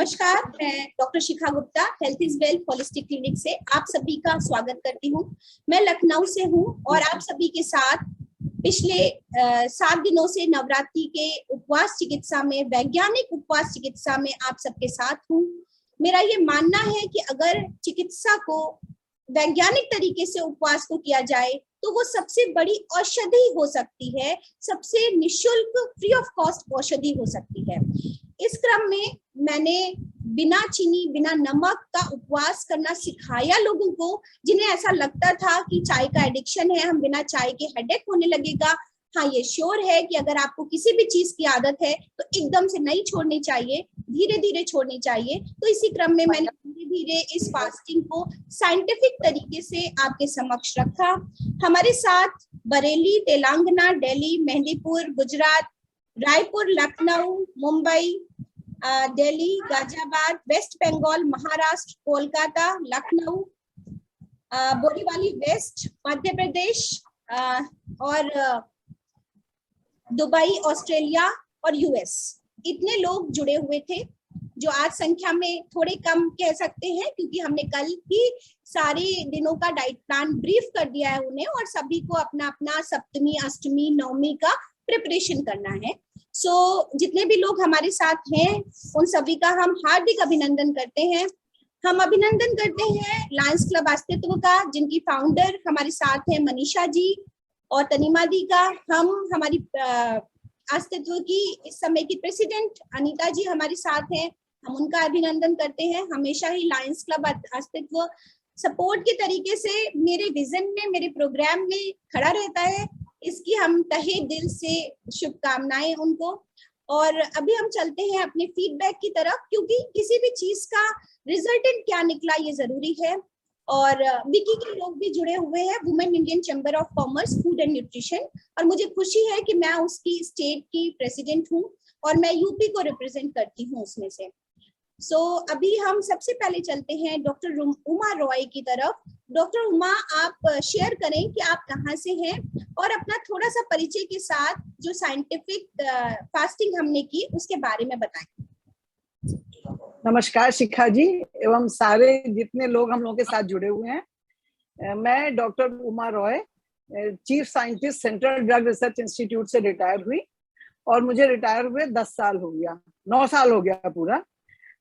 नमस्कार, मैं doctor Shikha Gupta health is wealth holistic clinic से आप सभी का स्वागत करती हूँ। मैं लखनऊ से हूँ और आप सभी के साथ पिछले 7 दिनों से नवरात्रि के उपवास चिकित्सा में, वैज्ञानिक उपवास चिकित्सा में आप सबके साथ हूँ। मेरा ये मानना है कि अगर चिकित्सा को वैज्ञानिक तरीके से उपवास को किया जाए तो वो सबसे बड़ी औषधि हो सकती है, सबसे निशुल्क फ्री ऑफ कॉस्ट औषधि हो सकती है। इस क्रम में मैंने बिना चीनी बिना नमक का उपवास करना सिखाया लोगों को, जिन्हें ऐसा लगता था कि चाय का एडिक्शन है, हम बिना चाय के हेडेक होने लगेगा। हाँ, ये श्योर है कि अगर आपको किसी भी चीज की आदत है तो एकदम से नहीं छोड़नी चाहिए, धीरे धीरे छोड़नी चाहिए। तो इसी क्रम में मैंने धीरे धीरे इस फास्टिंग को साइंटिफिक तरीके से आपके समक्ष रखा। हमारे साथ बरेली, तेलंगाना, दिल्ली, मेहंदीपुर, गुजरात, रायपुर, लखनऊ, मुंबई, दिल्ली, गाजियाबाद, वेस्ट बंगाल, महाराष्ट्र, कोलकाता, लखनऊ, बोरीवली वेस्ट, मध्य प्रदेश और दुबई, ऑस्ट्रेलिया और यूएस, इतने लोग जुड़े हुए थे, जो आज संख्या में थोड़े कम कह सकते हैं क्योंकि हमने कल ही सारे दिनों का डाइट प्लान ब्रीफ कर दिया है उन्हें, और सभी को अपना अपना सप्तमी, अष्टमी, नवमी का प्रिपरेशन करना है। जितने भी लोग हमारे साथ हैं उन सभी का हम हार्दिक अभिनंदन करते हैं। हम अभिनंदन करते हैं लायंस क्लब अस्तित्व का, जिनकी फाउंडर हमारे साथ हैं मनीषा जी और तनिमा दी का। हम हमारी अस्तित्व की इस समय की प्रेसिडेंट अनीता जी हमारे साथ हैं, हम उनका अभिनंदन करते हैं। हमेशा ही लायंस क्लब अस्तित्व सपोर्ट के तरीके से मेरे विजन में, मेरे प्रोग्राम में खड़ा रहता है, इसकी हम तहे दिल से शुभकामनाएं उनको। और अभी हम चलते हैं अपने फीडबैक की तरफ, क्योंकि किसी भी चीज का रिजल्टेंट क्या निकला ये जरूरी है। और विकी के लोग भी जुड़े हुए हैं, women Indian chamber of commerce food and nutrition, और मुझे खुशी है कि मैं उसकी स्टेट की प्रेसिडेंट हूँ और मैं यूपी को रिप्रेजेंट करती हूँ उसमें से। अभी हम सबसे पहले चलते हैं डॉक्टर उमा रॉय की तरफ। डॉक्टर उमा, आप शेयर करें कि आप कहाँ से हैं और अपना थोड़ा सा परिचय के साथ जो साइंटिफिक फास्टिंग हमने की उसके बारे में बताएं। नमस्कार शिखा जी एवं सारे जितने लोग हम लोगों के साथ जुड़े हुए हैं। मैं doctor Uma Roy, chief scientist central drug research institute से रिटायर हुई और मुझे रिटायर हुए 10 साल हो गया, 9 साल हो गया पूरा।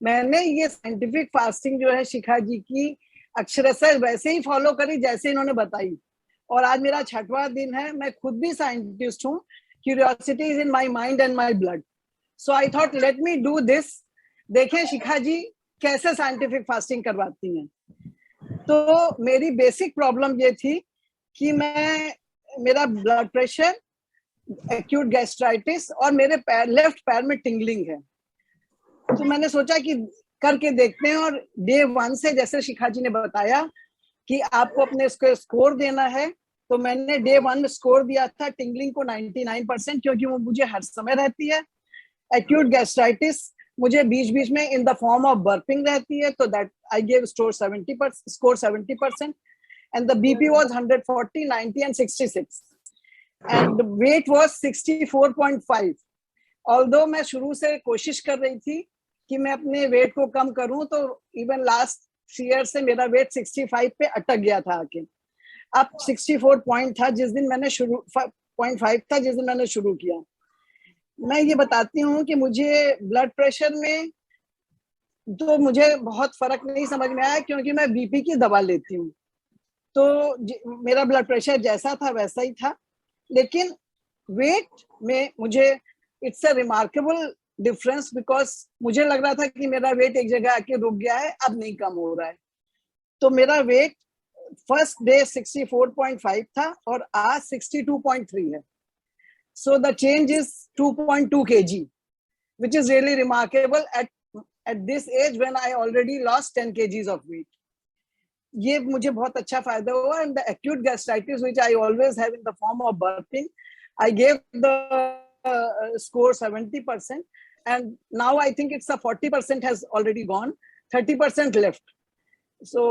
मैंने ये साइंटिफिक फास्टिंग जो है शिखा जी की अक्षरशः वैसे ही फॉलो करी जैसे इन्होंने बताई, और आज मेरा 6वां दिन है। मैं खुद भी साइंटिस्ट हूँ, curiosity is in my mind and my blood, so I thought let me do this. देखें शिखा जी कैसे साइंटिफिक फास्टिंग करवाती हैं। तो मेरी बेसिक प्रॉब्लम ये थी कि मेरा ब्लड प्रेशर, एक्यूट गैस्ट्राइटिस और मेरे लेफ्ट पैर में टिंगलिंग है। तो मैंने सोचा कि करके देखते हैं, और डे 1 से जैसे शिखा जी ने बताया कि आपको अपने स्कोर देना है, तो मैंने डे 1 में स्कोर दिया था टिंगलिंग को 99%, क्योंकि वो मुझे हर समय रहती है। एक्यूट गैस्ट्राइटिस मुझे बीच बीच में in the form of burping रहती है, तो that I gave score 70%, and the BP was 140, 90 and 66 and wait was 64.5। Although मैं शुरू से कोशिश कर रही थी कि मैं अपने वेट को कम करूं, तो इवन लास्ट ईयर से मेरा वेट 65 पे अटक गया था आके। अब 64 पॉइंट था जिस दिन मैंने 0.5 था जिस दिन मैंने शुरू किया। मैं ये बताती हूँ कि मुझे ब्लड प्रेशर में तो मुझे बहुत फर्क नहीं समझ में आया, क्योंकि मैं बीपी की दवा लेती हूँ, तो मेरा ब्लड प्रेशर जैसा था वैसा ही था। लेकिन वेट में मुझे it's a remarkable difference, because मुझे लग रहा था कि मेरा वेट एक जगह आके रुक गया है, अब नहीं कम हो रहा है। तो मेरा वेट फर्स्ट डे 64.5 था और आज 62.3 है। So the change is 2.2 kg, which is really remarkable at this age when I already lost 10 kgs of weight. ये मुझे बहुत अच्छा फायदा हुआ। And the acute gastritis which I always have in the form of burping, I gave the score 70%, and now I think it's a 40% has already gone, 30% left. So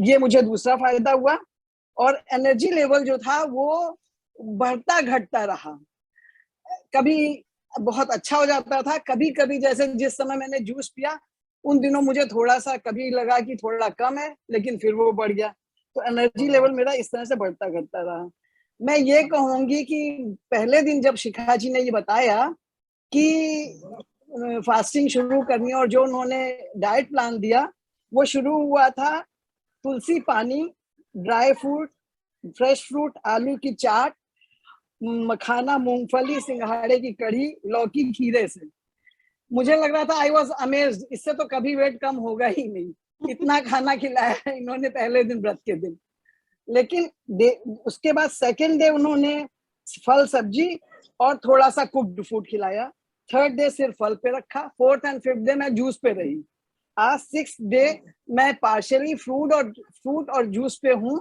ये मुझे दूसरा फायदा हुआ। और एनर्जी लेवल जो था वो बढ़ता घटता रहा। कभी बहुत अच्छा हो जाता था। कभी कभी जैसे जिस समय मैंने जूस पिया उन दिनों मुझे थोड़ा सा कभी लगा कि थोड़ा कम है, लेकिन फिर वो बढ़ गया। तो एनर्जी लेवल मेरा इस तरह से बढ़ता करता रहा। मैं ये कहूंगी कि पहले दिन जब शिखा जी ने ये बताया कि फास्टिंग शुरू करनी है और जो उन्होंने डाइट प्लान दिया वो शुरू हुआ था तुलसी पानी, ड्राई फ्रूट, फ्रेश फ्रूट, आलू की चाट, मखाना, मूंगफली, सिंघाड़े की कढ़ी, लौकी, खीरे से। मुझे लग रहा था आई वॉज अमेज्ड, इससे तो कभी वेट कम होगा ही नहीं, इतना खाना खिलाया है इन्होंने पहले दिन व्रत के दिन। लेकिन उसके बाद सेकेंड डे उन्होंने फल सब्जी और थोड़ा सा कुक्ड फूड खिलाया। थर्ड डे सिर्फ फल पे रखा। फोर्थ एंड फिफ्थ डे मैं जूस पे रही। आज सिक्स डे मैं पार्शियली फ्रूट और जूस पे हूँ,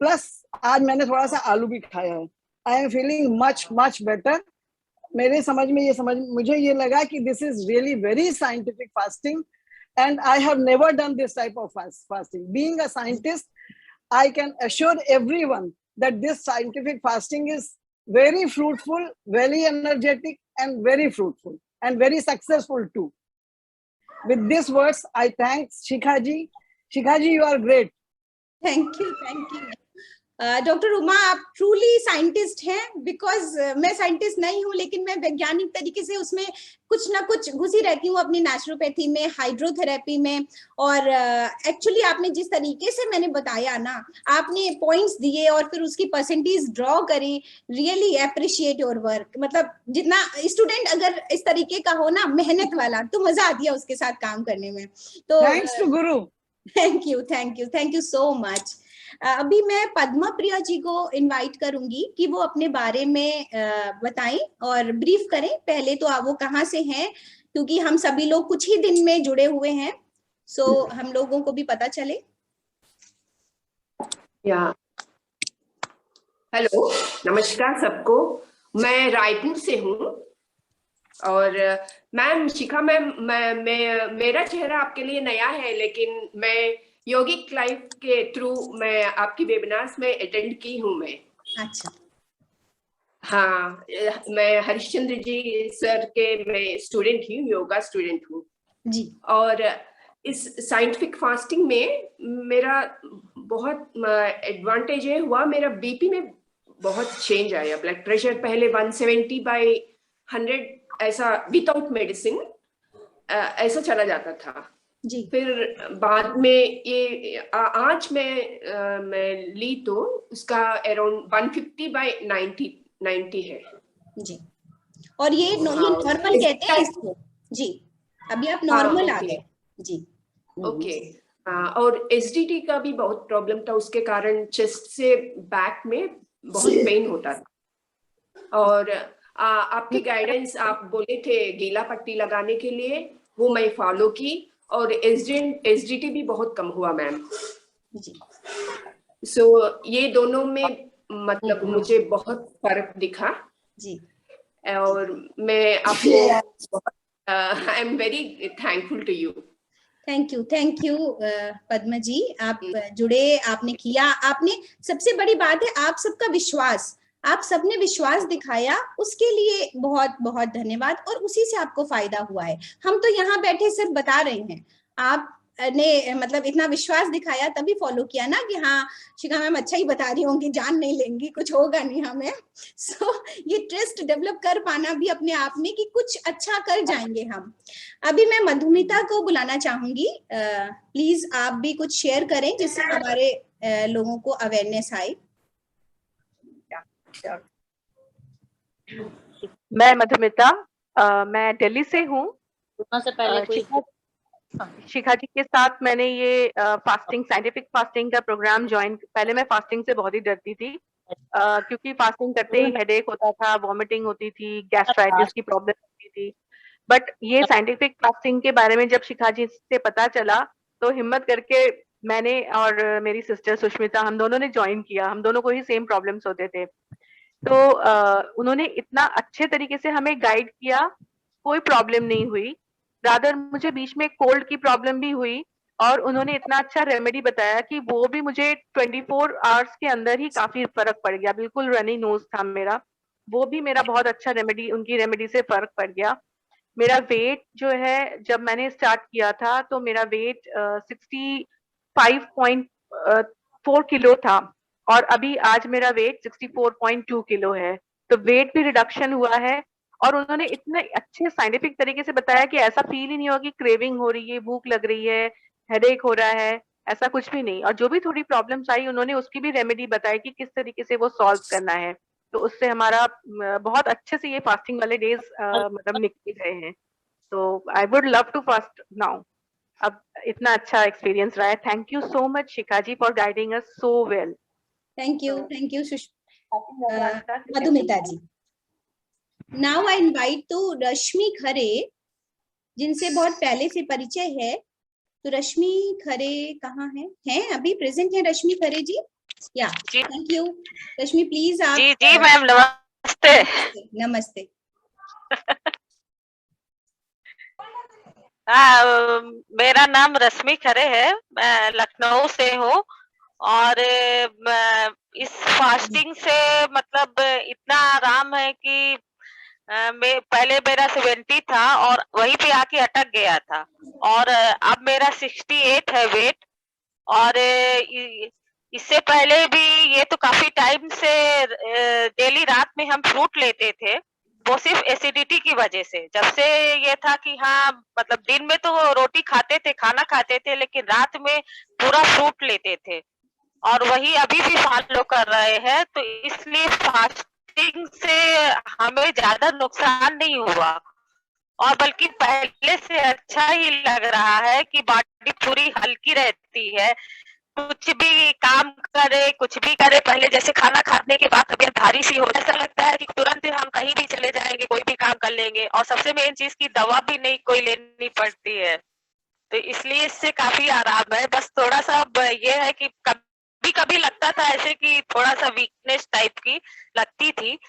प्लस आज मैंने थोड़ा सा आलू भी खाया है। I am feeling much much better. मेरे समझ में मुझे ये लगा कि this is really very scientific fasting and I have never done this type of fasting. Being a scientist, I can assure everyone that this scientific fasting is very fruitful, very energetic, and very fruitful, and very successful too. With these words, I thank Shikha ji. Shikha ji, you are great. Thank you doctor Uma, आप truly scientist हैं। Because मैं scientist नहीं हूँ, लेकिन मैं वैज्ञानिक तरीके से उसमें कुछ ना कुछ घुसी रहती हूँ, अपनी नेचुरोपैथी में, हाइड्रोथेरेपी में। और एक्चुअली आपने जिस तरीके से मैंने बताया ना, आपने पॉइंट्स दिए और फिर उसकी परसेंटेज ड्रॉ करी, रियली अप्रिशिएट योर वर्क। मतलब जितना स्टूडेंट अगर इस तरीके का हो ना, मेहनत वाला, तो मजा आती है उसके साथ काम करने में। तो thanks to Guru. Thank you so much. अभी मैं पद्मा प्रिया जी को इनवाइट करूंगी कि वो अपने बारे में बताएं और ब्रीफ करें। पहले तो वो कहाँ से हैं, क्योंकि हम सभी लोग कुछ ही दिन में जुड़े हुए हैं, सो हम लोगों को भी पता चले। या हेलो, नमस्कार सबको। मैं रायपुर से हूँ और मैम शिखा मैम, मेरा चेहरा आपके लिए नया है, लेकिन मैं योगिक लाइफ के थ्रू मैं आपकी वेबिनार्स में अटेंड की हूँ मैं। अच्छा। हाँ, मैं हरिश्चंद्र जी सर के मैं स्टूडेंट हूँ, योगा स्टूडेंट हूँ जी। और इस साइंटिफिक फास्टिंग में मेरा बहुत एडवांटेज ये हुआ, मेरा बीपी में बहुत चेंज आया। ब्लड प्रेशर पहले 170/100 ऐसा विदाउट मेडिसिन ऐसा चला जाता था जी। फिर बाद में ये आज मैं ली तो उसका अराउंड 150/90 है जी। और ये नॉर्मल कहते हैं इसको जी। अभी आप नॉर्मल आ गए जी। ओके। और एसडीटी का भी बहुत प्रॉब्लम था, उसके कारण चेस्ट से बैक में बहुत पेन होता था। और आपकी गाइडेंस, आप बोले थे गीला पट्टी लगाने के लिए, वो मैं फॉलो की और एसडीटी भी बहुत कम हुआ मैम जी। सो ये दोनों में मतलब मुझे बहुत फर्क दिखा जी। और मैं आपको I am very thankful to you. Thank you Padma ji, आप जुड़े, आपने किया, आपने सबसे बड़ी बात है आप सबका विश्वास, आप सबने विश्वास दिखाया, उसके लिए बहुत बहुत धन्यवाद। और उसी से आपको फायदा हुआ है। हम तो यहाँ बैठे सिर्फ बता रहे हैं, आपने मतलब इतना विश्वास दिखाया तभी फॉलो किया ना कि हाँ शिखा मैम अच्छा ही बता रही होंगी, जान नहीं लेंगी, कुछ होगा नहीं हमें। सो ये ट्रस्ट डेवलप कर पाना भी अपने आप में कि कुछ अच्छा कर जाएंगे हम। अभी मैं मधुमिता को बुलाना चाहूंगी, प्लीज आप भी कुछ शेयर करें जिससे हमारे लोगों को अवेयरनेस आए। मैं मधुमिता, मैं दिल्ली से हूँ। से पहले शिखा जी के साथ मैंने ये फास्टिंग, साइंटिफिक फास्टिंग का प्रोग्राम ज्वाइन, पहले मैं फास्टिंग से बहुत ही डरती थी क्योंकि फास्टिंग करते ही हेडेक होता था, वॉमिटिंग होती थी, गैस्ट्राइटिस की प्रॉब्लम होती थी। बट ये साइंटिफिक फास्टिंग के बारे में जब शिखा जी से पता चला तो हिम्मत करके मैंने और मेरी सिस्टर सुष्मिता, हम दोनों ने ज्वाइन किया। हम दोनों को ही सेम प्रॉब्लम्स होते थे, तो उन्होंने इतना अच्छे तरीके से हमें गाइड किया, कोई प्रॉब्लम नहीं हुई। रादर मुझे बीच में कोल्ड की प्रॉब्लम भी हुई और उन्होंने इतना अच्छा रेमेडी बताया कि वो भी मुझे 24 आवर्स के अंदर ही काफी फर्क पड़ गया। बिल्कुल रनी नोज था मेरा वो भी मेरा बहुत अच्छा रेमेडी, उनकी रेमेडी से फर्क पड़ गया। मेरा वेट जो है, जब मैंने स्टार्ट किया था तो मेरा वेट 65.4 किलो था और अभी आज मेरा वेट 64.2 किलो है। तो वेट भी रिडक्शन हुआ है और उन्होंने इतने अच्छे साइंटिफिक तरीके से बताया कि ऐसा फील ही नहीं होगा कि क्रेविंग हो रही है, भूख लग रही है, हेडेक हो रहा है, ऐसा कुछ भी नहीं। और जो भी थोड़ी प्रॉब्लम्स आई उन्होंने उसकी भी रेमेडी बताई कि किस तरीके से वो सॉल्व करना है। तो उससे हमारा बहुत अच्छे से ये फास्टिंग वाले डेज मतलब निकल गए हैं। तो I would love to fast now. अब इतना अच्छा एक्सपीरियंस रहा है। Thank you so much Shikha ji for guiding us so well. Thank you Madhumita ji. Now I invite to Rashmi Khare, जिनसे बहुत पहले से परिचय है। तो रश्मि खरे कहाँ हैं अभी प्रेजेंट है रश्मि खरे जी? या थैंक यू रश्मि, प्लीज आप। जी मैम, नमस्ते। नमस्ते। मेरा नाम रश्मि खरे है, मैं लखनऊ से हूँ और इस फास्टिंग से मतलब इतना आराम है कि पहले मेरा 70 था और वहीं पे आके अटक गया था और अब मेरा 68 है वेट। और इससे पहले भी ये तो काफी टाइम से डेली रात में हम फ्रूट लेते थे, वो सिर्फ एसिडिटी की वजह से। जब से ये था कि हाँ मतलब दिन में तो रोटी खाते थे, खाना खाते थे, लेकिन रात में पूरा फ्रूट लेते थे और वही अभी भी फॉलो कर रहे हैं। तो इसलिए फास्टिंग से हमें ज्यादा नुकसान नहीं हुआ और बल्कि पहले से अच्छा ही लग रहा है कि बॉडी पूरी हल्की रहती है। कुछ भी काम करे, कुछ भी करे, पहले जैसे खाना खाने के बाद तबीयत भारी सी हो, ऐसा लगता है कि तुरंत हम कहीं भी चले जाएंगे, कोई भी काम कर लेंगे और सबसे मेन चीज की दवा भी नहीं कोई लेनी पड़ती है। तो इसलिए इससे काफी आराम है। बस थोड़ा सा ये है कि कभी कभी लगता था ऐसे कि थोड़ा सा वीकनेस टाइप की लगती थी,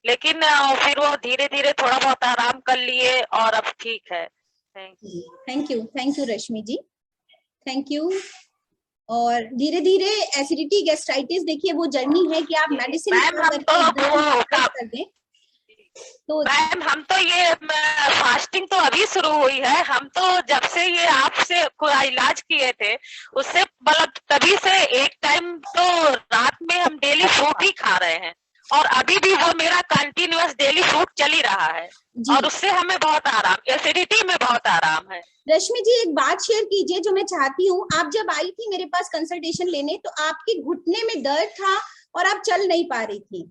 लेकिन फिर वो धीरे धीरे थोड़ा बहुत आराम कर लिए और अब ठीक है। Thank you Rashmi ji, thank you. और धीरे धीरे एसिडिटी गैस्ट्राइटिस, देखिए वो जर्नी है कि आप मेडिसिन कर दें। तो मैम हम तो ये फास्टिंग तो अभी शुरू हुई है, हम तो जब से ये आपसे इलाज किए थे उससे मतलब तभी से एक टाइम तो रात में हम डेली फ्रूट ही खा रहे हैं और अभी भी वो मेरा कंटिन्यूअस डेली फ्रूट चल ही रहा है और उससे हमें बहुत आराम, एसिडिटी में बहुत आराम है। रश्मि जी एक बात शेयर कीजिए जो मैं चाहती हूँ। आप जब आई थी मेरे पास कंसल्टेशन लेने तो आपके घुटने में दर्द था और आप चल नहीं पा रही थी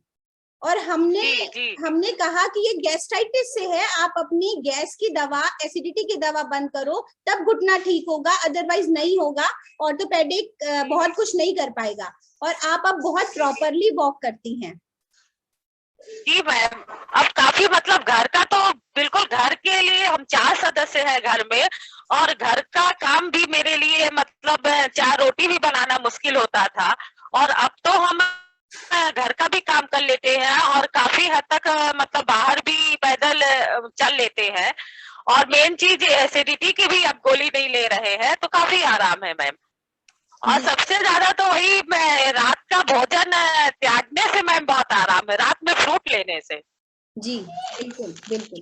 और हमने कहा कि ये गैस्ट्राइटिस से है, आप अपनी गैस की दवा, एसिडिटी की दवा बंद करो, तब घुटना ठीक होगा, अदरवाइज नहीं होगा। ऑर्थोपेडिक बहुत कुछ नहीं कर पाएगा और आप अब बहुत प्रॉपरली वॉक करती हैं। जी मैम, अब काफी मतलब घर का तो बिल्कुल, घर के लिए हम 4 सदस्य हैं घर में और घर का काम भी मेरे लिए मतलब 4 रोटी भी बनाना मुश्किल होता था और अब तो हम घर का भी काम कर लेते हैं और काफी हद तक मतलब बाहर भी पैदल चल लेते हैं और मेन चीज एसिडिटी की भी अब गोली नहीं ले रहे हैं, तो काफी आराम है मैम। और सबसे ज्यादा तो वही रात का भोजन त्यागने से मैम बहुत आराम है, रात में फ्रूट लेने से। जी बिल्कुल बिल्कुल।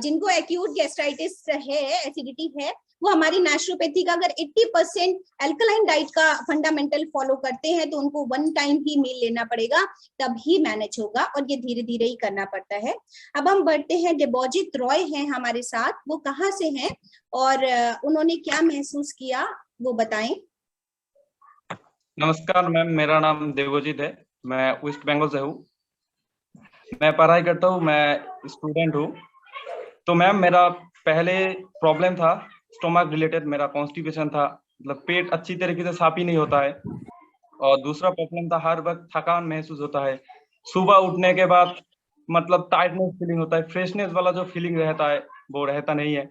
जिनको एक्यूट गैस्ट्राइटिस है, एसिडिटी है, वो हमारी नेचुरोपैथी का अगर 80% अल्कलाइन डाइट का फंडामेंटल फॉलो करते हैं तो उनको 1 टाइम ही मील लेना पड़ेगा, तब ही मैनेज होगा और ये धीरे धीरे ही करना पड़ता है। अब हम बढ़ते हैं, देबोजित रॉय हैं हमारे साथ, वो कहाँ से हैं और उन्होंने क्या महसूस किया वो बताएं। नमस्कार मैम, मेरा नाम देवोजित है, मैं वेस्ट बंगाल से हूँ। मैं पढ़ाई करता हूँ, मैं स्टूडेंट हूँ। तो मैम मेरा पहले प्रॉब्लम था स्टोमक रिलेटेड, मेरा कॉन्स्टिपेशन था, मतलब पेट अच्छी तरीके से साफ ही नहीं होता है। और दूसरा प्रॉब्लम था हर वक्त थकान महसूस होता है, सुबह उठने के बाद मतलब टायर्डनेस फीलिंग होता है, फ्रेशनेस वाला जो फीलिंग रहता है वो रहता नहीं है।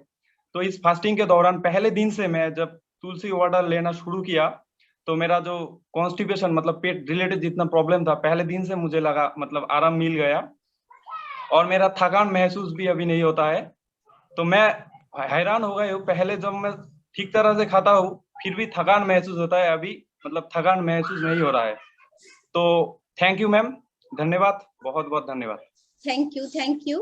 तो इस फास्टिंग के दौरान पहले दिन से मैं जब तुलसी वाटर लेना शुरू किया तो मेरा जो कॉन्स्टिपेशन मतलब पेट रिलेटेड जितना प्रॉब्लम था पहले दिन से मुझे लगा मतलब आराम मिल गया और मेरा थकान महसूस भी अभी नहीं होता है। तो मैं हैरान हो गया हूँ, पहले जब मैं ठीक तरह से खाता हूँ फिर भी थकान महसूस होता है, अभी मतलब थकान महसूस नहीं हो रहा है। तो थैंक यू मैम, धन्यवाद, बहुत बहुत धन्यवाद। थैंक यू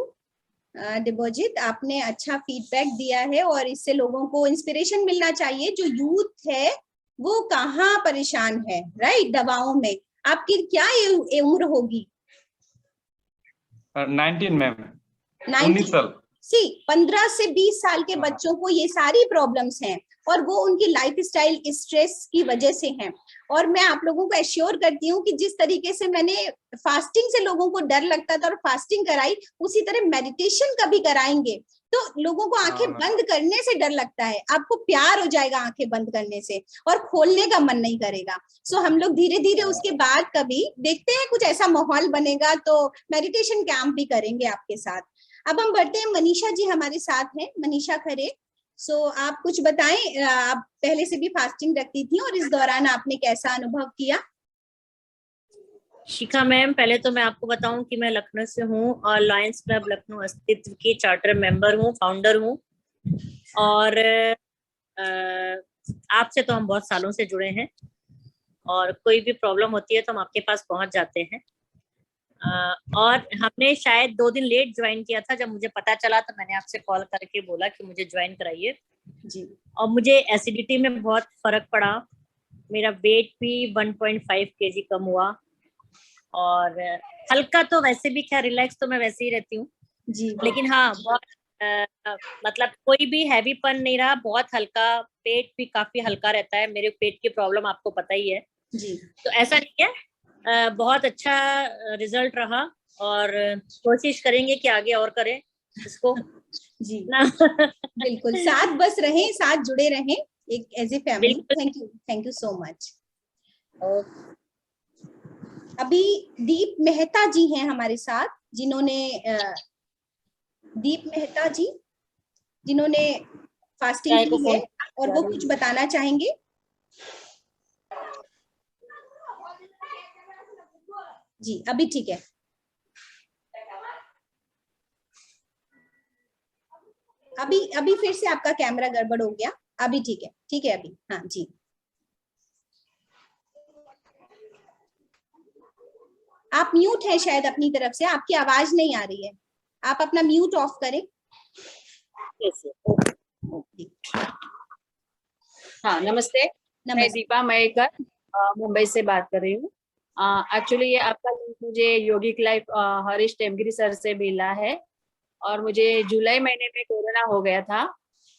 देवजीत, आपने अच्छा फीडबैक दिया है और इससे लोगों को इंस्पिरेशन मिलना चाहिए। जो यूथ है वो कहाँ परेशान है, राइट, दवाओं में। आपकी क्या उम्र होगी? 19 मैम, 19 साल। 15 से 20 साल के बच्चों को ये सारी प्रॉब्लम्स हैं और वो उनकी लाइफस्टाइल स्ट्रेस की वजह से हैं। और मैं आप लोगों को एश्योर करती हूँ कि जिस तरीके से मैंने फास्टिंग से लोगों को डर लगता था और फास्टिंग कराई, उसी तरह मेडिटेशन कभी कराएंगे तो लोगों को आंखें बंद करने से डर लगता है, आपको प्यार हो जाएगा आंखें बंद करने से और खोलने का मन नहीं करेगा। सो हम लोग धीरे धीरे उसके बाद कभी देखते हैं, कुछ ऐसा माहौल बनेगा तो मेडिटेशन कैंप भी करेंगे आपके साथ। अब हम बढ़ते हैं, मनीषा जी हमारे साथ हैं, मनीषा खरे। सो आप कुछ बताएं, आप पहले से भी फास्टिंग रखती थी और इस दौरान आपने कैसा अनुभव किया? शिखा मैम, पहले तो मैं आपको बताऊं कि मैं लखनऊ से हूं और लायंस क्लब लखनऊ अस्तित्व की चार्टर मेंबर हूं, फाउंडर हूं। और आपसे तो हम बहुत सालों से जुड़े हैं और कोई भी प्रॉब्लम होती है तो हम आपके पास पहुंच जाते हैं। और हमने शायद 2 दिन लेट ज्वाइन किया था। जब मुझे पता चला तो मैंने आपसे कॉल करके बोला कि मुझे ज्वाइन कराइए जी। और मुझे एसिडिटी में बहुत फर्क पड़ा, मेरा वेट भी 1.5 kg कम हुआ और हल्का, तो वैसे भी खैर रिलैक्स तो मैं वैसे ही रहती हूँ जी, लेकिन हाँ बहुत मतलब कोई भी हैवीपन नहीं रहा, बहुत हल्का, पेट भी काफी हल्का रहता है। मेरे पेट की प्रॉब्लम आपको पता ही है जी, तो ऐसा नहीं है, बहुत अच्छा रिजल्ट रहा और कोशिश करेंगे कि आगे और करें इसको जी ना। बिल्कुल, साथ बस रहें, साथ जुड़े रहें एक as a family. Thank you so much. अभी दीप मेहता जी हैं हमारे साथ, दीप मेहता जी जिन्होंने फास्टिंग की है और वो कुछ बताना चाहेंगे। जी अभी ठीक है, अभी फिर से आपका कैमरा गड़बड़ हो गया, अभी ठीक है अभी, हाँ जी। आप म्यूट है शायद अपनी तरफ से, आपकी आवाज नहीं आ रही है, आप अपना म्यूट ऑफ करें। हाँ नमस्ते, मैं दीपा मयेकर मुंबई से बात कर रही हूँ। एक्चुअली ये आपका लिंक मुझे योगिक लाइफ हरीश टेमगिरी सर से मिला है और मुझे जुलाई महीने में कोरोना हो गया था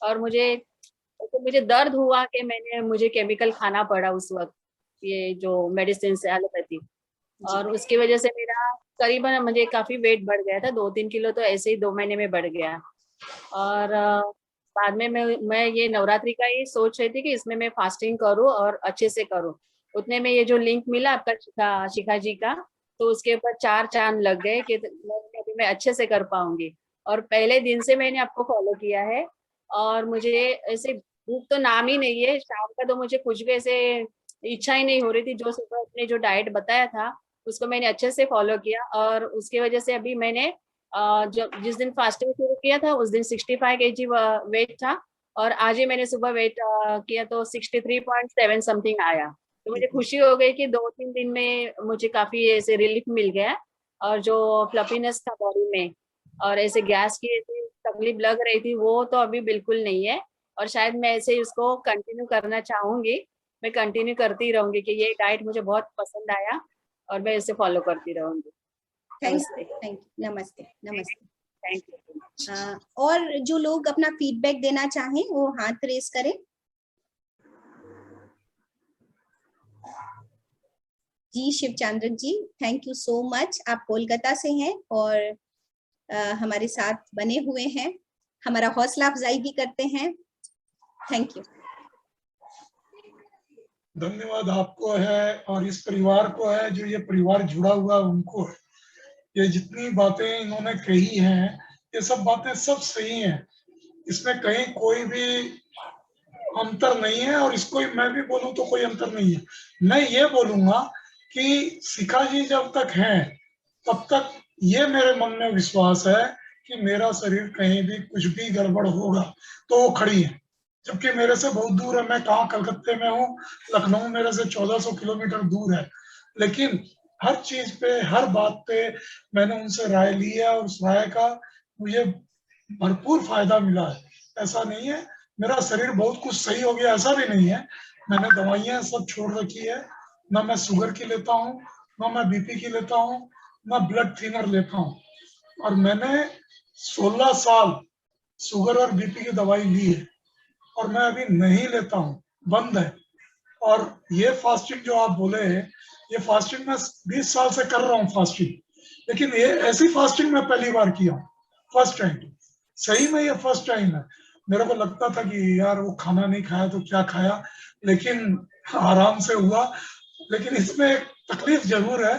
और मुझे दर्द हुआ कि मुझे केमिकल खाना पड़ा उस वक्त, ये जो मेडिसिन से एलोपैथी, और उसकी वजह से मेरा करीबन मुझे काफी वेट बढ़ गया था, 2-3 किलो तो ऐसे ही 2 महीने में बढ़ गया। और बाद में मैं ये नवरात्रि का ये सोच रही थी कि इसमें मैं फास्टिंग करूं और अच्छे से करूं। उतने में ये जो लिंक मिला आपका शिखा जी का, तो उसके ऊपर 4 चांद लग गए कि अभी मैं अच्छे से कर पाऊंगी। और पहले दिन से मैंने आपको फॉलो किया है और मुझे ऐसे भूख तो नाम ही नहीं है, शाम का तो मुझे कुछ भी ऐसे इच्छा ही नहीं हो रही थी। जो सुबह अपने जो डाइट बताया था उसको मैंने अच्छे से फॉलो किया और उसकी वजह से अभी मैंने जिस दिन फास्टिंग शुरू किया था उस दिन 65 kg वेट था और आज ही मैंने सुबह वेट किया तो 63.7 समथिंग आया। तो मुझे खुशी हो गई कि 2-3 दिन में मुझे काफी ऐसे रिलीफ मिल गया और जो फ्लफीनेस था बॉडी में और ऐसे गैस की ऐसी तकलीफ लग रही थी वो तो अभी बिल्कुल नहीं है। और शायद मैं ऐसे ही उसको कंटिन्यू करना चाहूंगी, मैं कंटिन्यू करती रहूंगी कि ये डाइट मुझे बहुत पसंद आया और मैं इसे फॉलो करती रहूंगी। नमस्ते। Thank you. और जो लोग अपना फीडबैक देना चाहें वो हाथ रेस करें। जी शिवचंद्र जी, थैंक यू सो मच। आप कोलकाता से हैं और हमारे साथ बने हुए हैं, हमारा हौसला अफजाई भी करते हैं। Thank you. धन्यवाद आपको है और इस परिवार को है, जो ये परिवार जुड़ा हुआ उनको है। ये जितनी बातें इन्होंने कही हैं ये सब बातें सब सही हैं, इसमें कहीं कोई भी अंतर नहीं है और इसको मैं भी बोलूं तो कोई अंतर नहीं है। मैं ये बोलूंगा कि शिखा जी जब तक हैं तब तक ये मेरे मन में विश्वास है कि मेरा शरीर कहीं भी कुछ भी गड़बड़ होगा तो वो खड़ी है, जबकि मेरे से बहुत दूर है। मैं कहाँ कलकत्ते में हूँ, लखनऊ मेरे से 1400 किलोमीटर दूर है, लेकिन हर चीज पे, हर बात पे मैंने उनसे राय ली है और उस राय का मुझे भरपूर फायदा मिला है। ऐसा नहीं है मेरा शरीर बहुत कुछ सही हो गया, ऐसा भी नहीं है। मैंने दवाइयां सब छोड़ रखी है, ना मैं शुगर की लेता हूँ, ना मैं बीपी की लेता हूँ, ना ब्लड थिनर लेता हूँ। और मैंने 16 साल शुगर और बीपी की दवाई ली है और मैं अभी नहीं लेता हूँ, बंद है। और ये फास्टिंग जो आप बोले हैं, ये फास्टिंग मैं 20 साल से कर रहा हूँ फास्टिंग, लेकिन ये ऐसी फास्टिंग मैं पहली बार किया हूँ, फर्स्ट टाइम। सही में ये फर्स्ट टाइम है। मेरे को लगता था कि यार वो खाना नहीं खाया तो क्या खाया, लेकिन आराम से हुआ। लेकिन इसमें एक तकलीफ जरूर है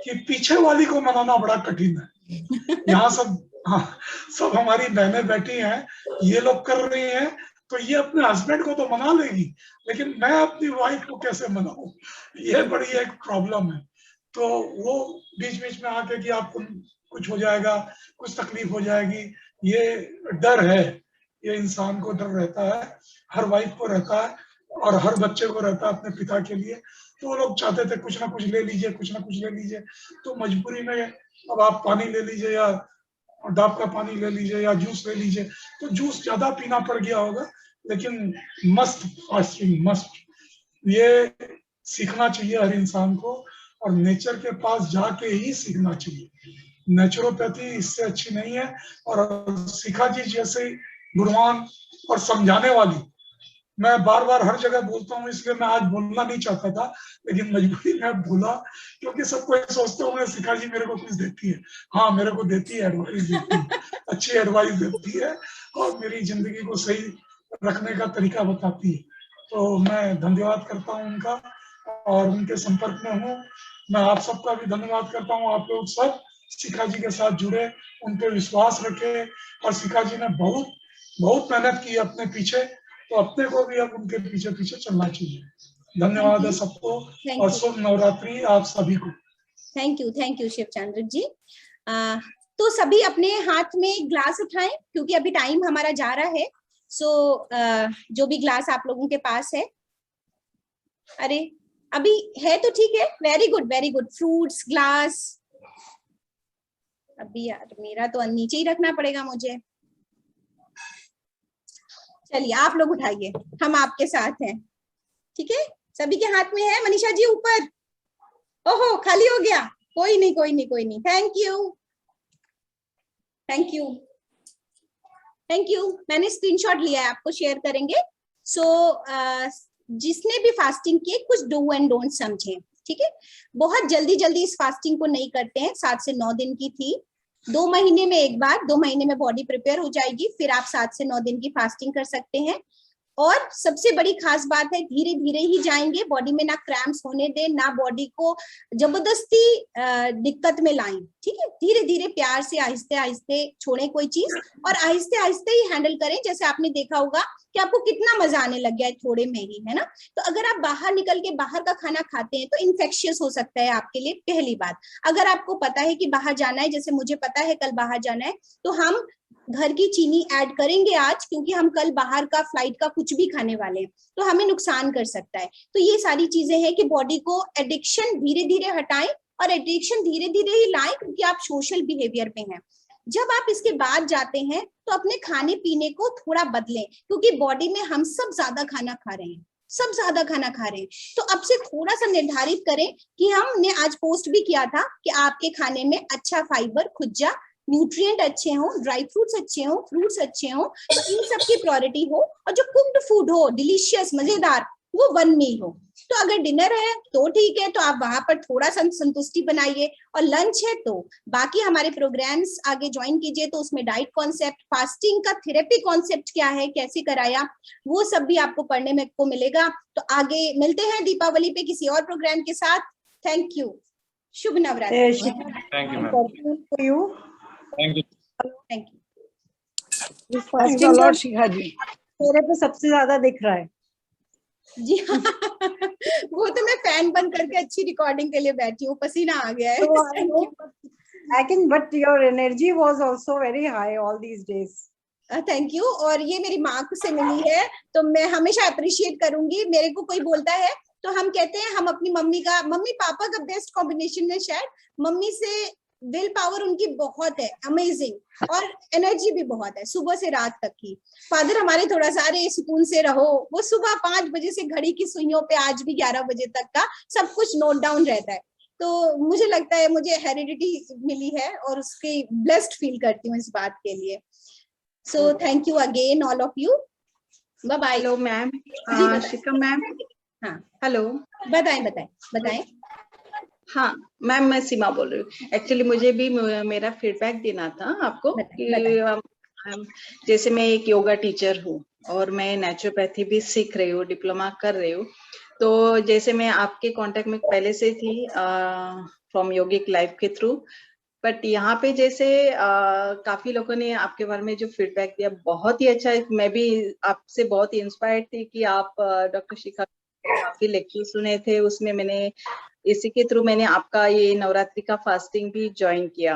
कि पीछे वाली को मनाना बड़ा कठिन है। यहाँ सब, हाँ, सब हमारी बहनें बैठी हैं, ये लोग कर रही हैं, तो ये अपने हस्बैंड को तो मना लेगी, लेकिन मैं अपनी वाइफ को कैसे मनाऊं, ये बड़ी एक प्रॉब्लम है। तो वो बीच बीच में आके कि आपको कुछ हो जाएगा, कुछ तकलीफ हो जाएगी, ये डर है, ये इंसान को डर रहता है, हर वाइफ को रहता है और हर बच्चे को रहता है अपने पिता के लिए। तो वो लोग चाहते थे कुछ ना कुछ ले लीजिए, कुछ ना कुछ ले लीजिए। तो मजबूरी में अब आप पानी ले लीजिए या डाब का पानी ले लीजिए या जूस ले लीजिए। तो जूस ज्यादा पीना पड़ गया होगा, लेकिन मस्त फास्टिंग, मस्त। ये सीखना चाहिए हर इंसान को और नेचर के पास जाके ही सीखना चाहिए। नेचुरोपैथी इससे अच्छी नहीं है। और शिखा जी जैसे गुणवान और समझाने वाली, मैं बार बार हर जगह बोलता हूँ, इसलिए मैं आज बोलना नहीं चाहता था, लेकिन मजबूरी में बोला, क्योंकि सबको सोचते होंगे शिखा जी मेरे को कुछ देती है। हाँ, मेरे को देती है, एडवाइस देती है, अच्छी एडवाइस देती है और मेरी जिंदगी को सही रखने का तरीका बताती है। तो मैं धन्यवाद करता हूँ उनका और उनके संपर्क में हूँ। मैं आप सबका भी धन्यवाद करता हूँ। आप लोग सब शिखा जी के साथ जुड़े, उन पर विश्वास रखे और शिखा जी ने बहुत बहुत मेहनत की अपने पीछे, तो अपने को भी अब उनके पीछे पीछे चलना चाहिए। धन्यवाद है सबको और शुभ नवरात्रि आप सभी को। थैंक यू शिवचंद्र जी। तो सभी अपने हाथ में ग्लास उठाएं, क्योंकि अभी टाइम हमारा जा रहा है। सो जो भी ग्लास आप लोगों के पास है, अरे अभी है तो ठीक है, very good very good. Fruits glass, अभी यार मेरा तो नीचे ही रखना पड़ेगा मुझे। चलिए आप लोग उठाइए, हम आपके साथ हैं, ठीक है? सभी के हाथ में है। मनीषा जी ऊपर, ओहो खाली हो गया, कोई नहीं कोई नहीं कोई नहीं। Thank you thank you thank you. मैंने स्क्रीनशॉट लिया है, आपको शेयर करेंगे। सो जिसने भी फास्टिंग किए, कुछ डू एंड डोंट समझे, ठीक है? बहुत जल्दी जल्दी इस फास्टिंग को नहीं करते हैं। 7 से 9 दिन की थी, 2 महीने में एक बार, 2 महीने में बॉडी प्रिपेयर हो जाएगी, फिर आप 7 से 9 दिन की फास्टिंग कर सकते हैं। और सबसे बड़ी खास बात है, धीरे धीरे ही जाएंगे, बॉडी में ना क्रैम्प्स होने दें, ना बॉडी को जबरदस्ती दिक्कत में लाएं, ठीक है? धीरे धीरे प्यार से आहिस्ते आहिस्ते छोड़ें कोई चीज और आहिस्ते आहिस्ते ही हैंडल करें। जैसे आपने देखा होगा कि आपको कितना मजा आने लग गया है थोड़े में ही, है ना? तो अगर आप बाहर निकल के बाहर का खाना खाते हैं तो इन्फेक्शियस हो सकता है आपके लिए, पहली बात। अगर आपको पता है कि बाहर जाना है, जैसे मुझे पता है कल बाहर जाना है, तो हम घर की चीनी ऐड करेंगे आज, क्योंकि हम कल बाहर का फ्लाइट का कुछ भी खाने वाले हैं, तो हमें नुकसान कर सकता है। तो ये सारी चीजें हैं कि बॉडी को एडिक्शन धीरे धीरे हटाएं और एडिक्शन धीरे धीरे ही लाएं, क्योंकि आप सोशल बिहेवियर में हैं। जब आप इसके बाद जाते हैं तो अपने खाने पीने को थोड़ा बदलें, क्योंकि बॉडी में हम सब ज्यादा खाना खा रहे हैं, सब ज्यादा खाना खा रहे हैं। तो अब से थोड़ा सा निर्धारित करें कि हमने आज पोस्ट भी किया था कि आपके खाने में अच्छा फाइबर, खुज्जा, न्यूट्रिएंट अच्छे हो, ड्राई फ्रूट्स अच्छे हो, फ्रूट्स अच्छे हो, तो इन सब की प्रायोरिटी हो। और जो कुक्ड फूड हो, डिलीशियस, मजेदार, वो 1 मील हो। तो अगर डिनर है तो ठीक है, तो आप वहां पर थोड़ा सा संतुष्टि बनाइए, और लंच है तो बाकी हमारे प्रोग्राम्स आगे ज्वाइन कीजिए। तो उसमें डाइट कॉन्सेप्ट, फास्टिंग का थेरेपी कॉन्सेप्ट क्या है, कैसे कराया, वो सब भी आपको पढ़ने में को मिलेगा। तो आगे मिलते हैं दीपावली पे किसी और प्रोग्राम के साथ। थैंक यू, शुभ Navratri. Thank you thank you. Fasting Shikha ji मेरे पे सबसे ज्यादा दिख रहा है जी। वो तो मैं फैन बंद करके अच्छी रिकॉर्डिंग के लिए बैठी हूँ, पसीना आ गया है। I can, but your energy was also very high all these days. Thank you. और ये मेरी माँ से मिली है, तो मैं हमेशा अप्रिशिएट करूंगी। मेरे को कोई बोलता है तो हम कहते हैं हम अपनी मम्मी पापा का बेस्ट कॉम्बिनेशन है शायद। मम्मी से विल पावर उनकी बहुत है, अमेजिंग, और एनर्जी भी बहुत है सुबह से रात तक की। फादर हमारे थोड़ा सा अरे सुकून से रहो, वो सुबह 5 बजे से घड़ी की सुइयों पे आज भी 11 बजे तक का सब कुछ नोट डाउन रहता है। तो मुझे लगता है मुझे हेरिडिटी मिली है और उसकी ब्लेस्ड फील करती हूँ इस बात के लिए। So thank you again all of you, bye bye. Hello ma'am, Shikha ma'am. हाँ हेलो, बताएं। हाँ मैम, मैं सीमा बोल रही हूँ। एक्चुअली मुझे भी मेरा फीडबैक देना था आपको कि जैसे मैं एक योगा टीचर हूँ और मैं नेचुरोपैथी भी सीख रही हूँ, डिप्लोमा कर रही हूँ। तो जैसे मैं आपके कांटेक्ट में पहले से थी फ्रॉम योगिक लाइफ के थ्रू, बट यहाँ पे जैसे काफी लोगों ने आपके बारे में जो फीडबैक दिया बहुत ही अच्छा है। मैं भी आपसे बहुत ही इंस्पायर्ड थी कि आप डॉक्टर शिखा काफी लेक्चर सुने थे, उसमें मैंने इसी के थ्रू मैंने आपका ये नवरात्रि का फास्टिंग भी ज्वाइन किया।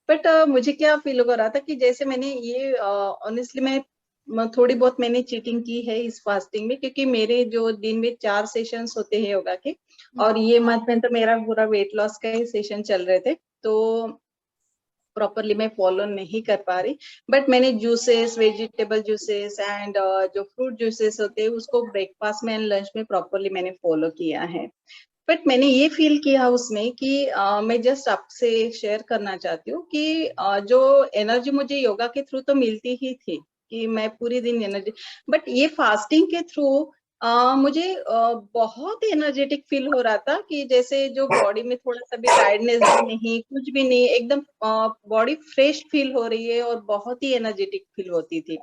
बट मुझे क्या फील हो रहा था कि जैसे मैंने ये ऑनेस्टली मैं थोड़ी बहुत मैंने चीटिंग की है इस फास्टिंग में, क्योंकि मेरे जो दिन में 4 सेशंस होते हैं योगा के, और ये मंथ में तो मेरा पूरा वेट लॉस का ही सेशन चल रहे थे, तो प्रॉपरली मैं फॉलो नहीं कर पा रही। बट मैंने जूसेस, वेजिटेबल जूसेस एंड जो फ्रूट जूसेस होते हैं उसको ब्रेकफास्ट में एंड लंच में प्रॉपरली मैंने फॉलो किया है। बट मैंने ये फील किया उसमें कि मैं जस्ट आपसे शेयर करना चाहती हूँ कि जो एनर्जी मुझे योगा के थ्रू तो मिलती ही थी कि मैं पूरी दिन एनर्जी, बट ये फास्टिंग के थ्रू मुझे बहुत एनर्जेटिक फील हो रहा था कि जैसे जो बॉडी में थोड़ा सा भी टायर्डनेस भी नहीं, कुछ भी नहीं, एकदम बॉडी फ्रेश फील हो रही है और बहुत ही एनर्जेटिक फील होती थी।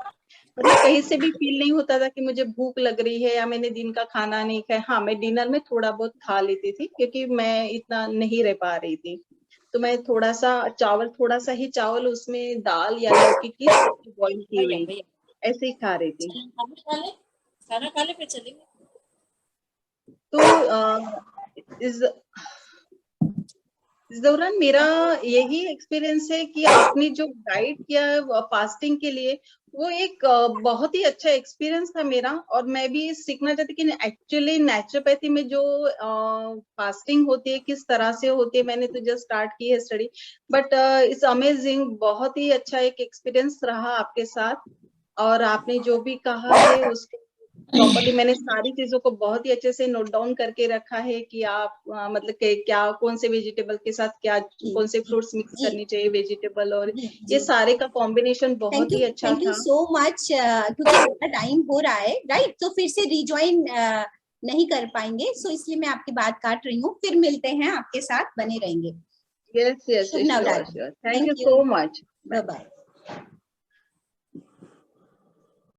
मतलब कहीं से भी फील नहीं होता था कि मुझे भूख लग रही है या मैंने दिन का खाना नहीं खाया। हाँ, मैं डिनर में थोड़ा बहुत खा लेती थी क्योंकि मैं इतना नहीं रह पा रही थी, तो मैं थोड़ा सा ही चावल उसमें दाल या लौकी की बॉइल की हुई ऐसे ही खा रही थी। खाना खा ले फिर चलेंगे। तो इस दौरान मेरा यही एक्सपीरियंस है कि आपने जो गाइड किया है फास्टिंग के लिए, वो एक बहुत ही अच्छा एक्सपीरियंस था मेरा। और मैं भी सीखना चाहती कि एक्चुअली नेचुरोपैथी में जो फास्टिंग होती है किस तरह से होती है। मैंने तो जस्ट स्टार्ट की है स्टडी, बट इट्स अमेजिंग, बहुत ही अच्छा एक एक्सपीरियंस रहा आपके साथ। और आपने जो भी कहा है उसको प्रॉपर्ली मैंने सारी चीजों को बहुत ही अच्छे से नोट डाउन करके रखा है कि आप मतलब क्या कौन से वेजिटेबल के साथ क्या कौन से फ्रूट्स मिक्स करनी चाहिए, वेजिटेबल और ये सारे का कॉम्बिनेशन बहुत ही अच्छा था। Thank you so much. क्योंकि टाइम हो रहा है राइट, तो फिर से रिज्वाइन नहीं कर पाएंगे, सो इसलिए मैं आपकी बात काट रही हूँ। फिर मिलते हैं, आपके साथ बने रहेंगे। Yes, thank you so much, bye bye.